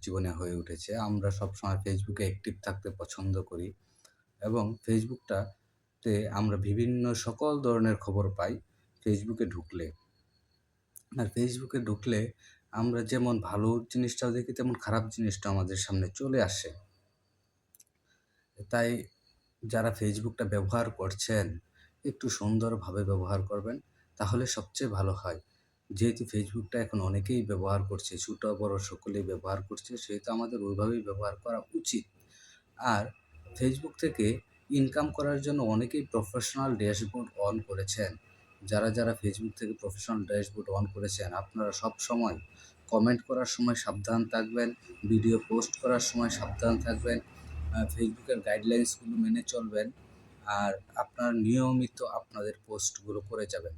জীবনে হয়ে উঠেছে। আমরা সবসময় ফেসবুকে অ্যাক্টিভ থাকতে পছন্দ করি এবং ফেসবুকটাতে আমরা বিভিন্ন সকল ধরনের খবর পাই ফেসবুকে ঢুকলে। আর ফেসবুকে ঢুকলে আমরা যেমন ভালো জিনিসটাও দেখি, তেমন খারাপ জিনিসটাও আমাদের সামনে চলে আসে। তাই যারা ফেসবুকটা ব্যবহার করছেন, একটু সুন্দরভাবে ব্যবহার করবেন, তাহলে সবচেয়ে ভালো হয়। যেহেতু ফেসবুকটা এখন অনেকেই ব্যবহার করছে, ছোট বড় সকলেই ব্যবহার করছে, সেহেতু আমাদের ওইভাবেই ব্যবহার করা উচিত। আর ফেসবুক থেকে ইনকাম করার জন্য অনেকেই প্রফেশনাল ড্যাশবোর্ড অন করেছেন। যারা ফেসবুক থেকে প্রফেশনাল ড্যাশবোর্ড অন করেছেন, আপনারা সবসময় কমেন্ট করার সময় সাবধান থাকবেন, ভিডিও পোস্ট করার সময় সাবধান থাকবেন, ফেসবুকের গাইডলাইন্সগুলো মেনে চলবেন। আর আপনারা নিয়মিত আপনাদের পোস্টগুলো করে যাবেন।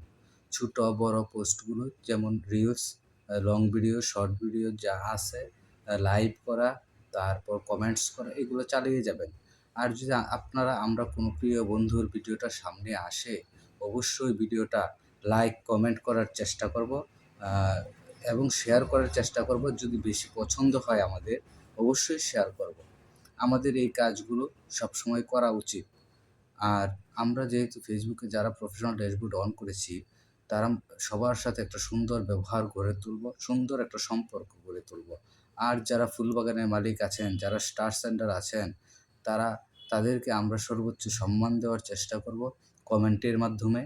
ছোট বড় পোস্টগুলো যেমন reels, long video, short video যা আছে, লাইভ করা, তারপর কমেন্টস করা, এগুলো চালিয়ে যাবেন। আর যদি আমরা কোনো প্রিয় বন্ধুর ভিডিওটা সামনে আসে, অবশ্যই ভিডিওটা লাইক, কমেন্ট করার চেষ্টা করব, আ এবং শেয়ার করার চেষ্টা করব। যদি বেশি পছন্দ হয় আমাদের, অবশ্যই শেয়ার করব। আমাদের এই কাজগুলো সবসময় করা উচিত। আর আমরা যেহেতু ফেসবুকে যারা প্রফেশনাল ড্যাশবোর্ড অন করেছি, তারা সবার সাথে একটা সুন্দর ব্যবহার গড়ে তুলব, সুন্দর একটা সম্পর্ক গড়ে তুলব। আর যারা ফুলবাগানের মালিক আছেন, যারা স্টার সেন্ডার আছেন, তারা তাদেরকে আমরা সর্বোচ্চ সম্মান দেওয়ার চেষ্টা করব কমেন্টের মাধ্যমে।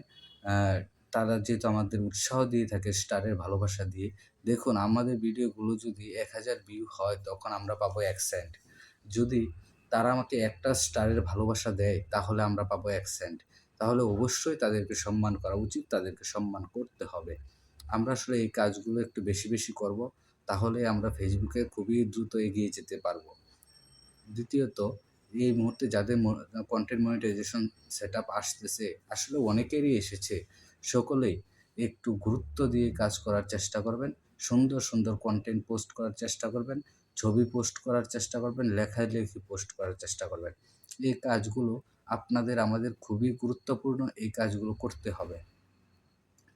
অ্যা তারা যেহেতু আমাদের উৎসাহ দিয়ে থাকে স্টারের ভালোবাসা দিয়ে। দেখুন, আমাদের ভিডিওগুলো যদি ১,০০০ ভিউ হয়, তখন আমরা পাবো ১ সেন্ট। যদি তারা আমাকে একটা স্টারের ভালোবাসা দেয়, তাহলে আমরা পাবো ১ সেন্ট। তাহলে অবশ্যই তাদেরকে সম্মান করা উচিত, তাদেরকে সম্মান করতে হবে। আমরা আসলে এই কাজগুলো একটু বেশি, বেশি করব। তাহলে আমরা ফেসবুকে খুবই দ্রুত এগিয়ে যেতে পারব। দ্বিতীয়ত, এই মুহূর্তে যাদের কনটেন্ট মনিটাইজেশন সেটআপ আসতেছে, আসলে অনেকেরই এসেছে। সকলেই একটু গুরুত্ব দিয়ে কাজ করার চেষ্টা করবেন। সুন্দর, সুন্দর কনটেন্ট পোস্ট করার চেষ্টা করবেন। ছবি পোস্ট করার চেষ্টা করবেন, লেখালেখি পোস্ট করার চেষ্টা করবেন। এই কাজগুলো আমাদের খুবই গুরুত্বপূর্ণ, এই কাজগুলো করতে হবে।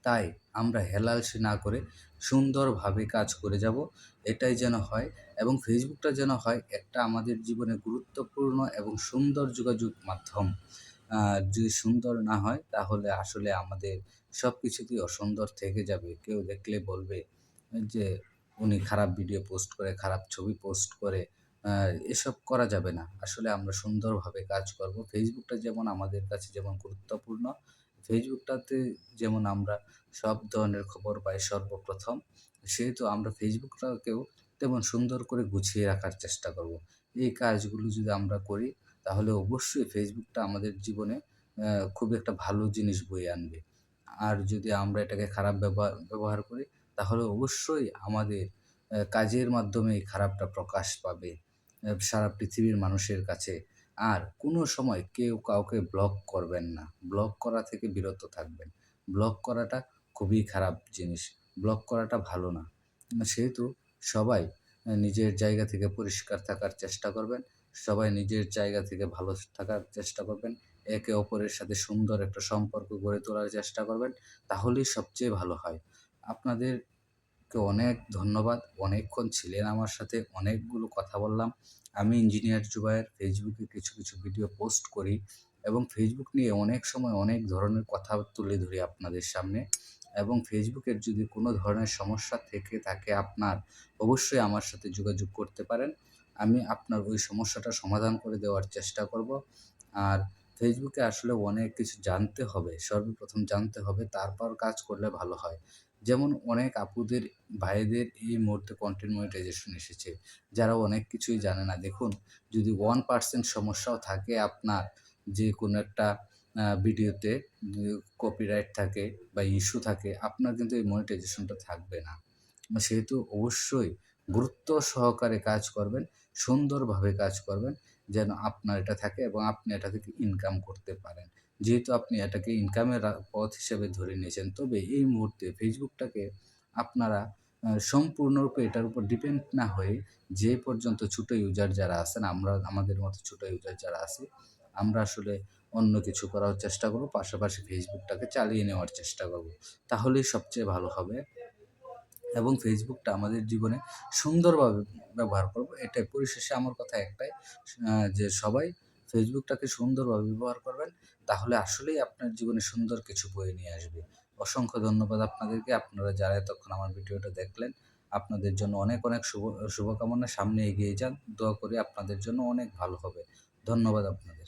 তাই আমরা হেলালসি না করে সুন্দরভাবে কাজ করে যাব, এটাই যেন হয়। এবং ফেসবুকটা যেন হয় একটা আমাদের জীবনে গুরুত্বপূর্ণ এবং সুন্দর যোগাযোগ মাধ্যম। যদি সুন্দর না হয়, তাহলে আসলে আমাদের সব কিছুতেই অসুন্দর থেকে যাবে। কেউ দেখলে বলবে যে, উনি খারাপ ভিডিও পোস্ট করে, খারাপ ছবি পোস্ট করে। আ এসব করা যাবে না। আসলে আমরা সুন্দরভাবে কাজ করব। ফেসবুকটা যেমন আমাদের কাছে যেমন গুরুত্বপূর্ণ, ফেসবুকটাতে যেমন আমরা সব ধরনের খবর পাই সর্বপ্রথম, সেহেতু আমরা ফেসবুকটাকেও তেমন সুন্দর করে গুছিয়ে রাখার চেষ্টা করব। এই কাজগুলো যদি আমরা করি, তাহলে অবশ্যই ফেসবুকটা আমাদের জীবনে খুব একটা ভালো জিনিস বয়ে আনবে। আর যদি আমরা এটাকে খারাপ ব্যবহার করি, তাহলে অবশ্যই আমাদের কাজের মাধ্যমে এই খারাপটা প্রকাশ পাবে সারা পৃথিবীর মানুষের কাছে। আর কোনো সময় কেউ কাউকে ব্লক করবেন না। ব্লক করা থেকে বিরত থাকবেন। ব্লক করাটা খুবই খারাপ জিনিস। ব্লক করাটা ভালো না। সেহেতু সবাই নিজের জায়গা থেকে পরিষ্কার থাকার চেষ্টা করবেন। সবাই নিজের জায়গা থেকে ভালো থাকার চেষ্টা করবেন। একে অপরের সাথে সুন্দর একটা সম্পর্ক গড়ে তোলার চেষ্টা করবেন। তাহলেই সবচেয়ে ভালো হয়। আপনাদেরকে অনেক ধন্যবাদ। অনেকক্ষণ ছিলেন আমার সাথে। অনেকগুলো কথা বললাম। আমি ইঞ্জিনিয়ার জুবায়ের। ফেসবুকে কিছু, কিছু ভিডিও পোস্ট করি এবং ফেসবুক নিয়ে অনেক সময় অনেক ধরনের কথা তুলে ধরি আপনাদের সামনে। এবং ফেসবুকের যদি কোনো ধরনের সমস্যা থেকে থাকে আপনার, অবশ্যই আমার সাথে যোগাযোগ করতে পারেন। আমি আপনার ওই সমস্যাটা সমাধান করে দেওয়ার চেষ্টা করব। আর ফেসবুকে আসলে অনেক কিছু জানতে হবে। সর্বপ্রথম জানতে হবে, তারপর কাজ করলে ভালো হয়। যেমন অনেক আপুদের, ভাইদের এই মুহূর্তে কনটেন্ট মনিটাইজেশন এসেছে, যারা অনেক কিছুই জানে না। দেখুন, যদি 1% সমস্যাও থাকে আপনার, যে কোনো একটা ভিডিওতে কপিরাইট থাকে বা ইস্যু থাকে, আপনার কিন্তু এই মনিটাইজেশনটা থাকবে না। সেহেতু অবশ্যই গুরুত্ব সহকারে কাজ করবেন, সুন্দরভাবে কাজ করবেন, যেন আপনার এটা থাকে এবং আপনি এটা থেকে ইনকাম করতে পারেন। যেহেতু আপনি এটাকে ইনকামের পথ হিসেবে ধরে নিয়েছেন, তবে এই মুহূর্তে ফেসবুকটাকে আপনারা সম্পূর্ণরূপে এটার উপর ডিপেন্ড না হয়ে, যে পর্যন্ত ছোট ইউজার যারা আছেন, আমাদের মতো ছোট ইউজার যারা আছি, আমরা আসলে অন্য কিছু করার চেষ্টা করব। পাশাপাশি ফেসবুকটাকে চালিয়ে নেওয়ার চেষ্টা করব। তাহলেই সবচেয়ে ভালো হবে। এবং ফেসবুকটা আমাদের জীবনে সুন্দরভাবে ব্যবহার করব। এটাই পরিশেষে আমার কথা একটাই, যে সবাই ফেসবুকটাকে সুন্দরভাবে ব্যবহার করবেন। তাহলে আসলেই আপনার জীবনে সুন্দর কিছু বয়ে নিয়ে আসবে। অসংখ্য ধন্যবাদ আপনাদেরকে। আপনারা যারা এতক্ষণ আমার ভিডিওটা দেখলেন, আপনাদের জন্য অনেক, অনেক শুভকামনা। সামনে এগিয়ে যান। দোয়া করি আপনাদের জন্য অনেক ভালো হবে। ধন্যবাদ আপনাদের।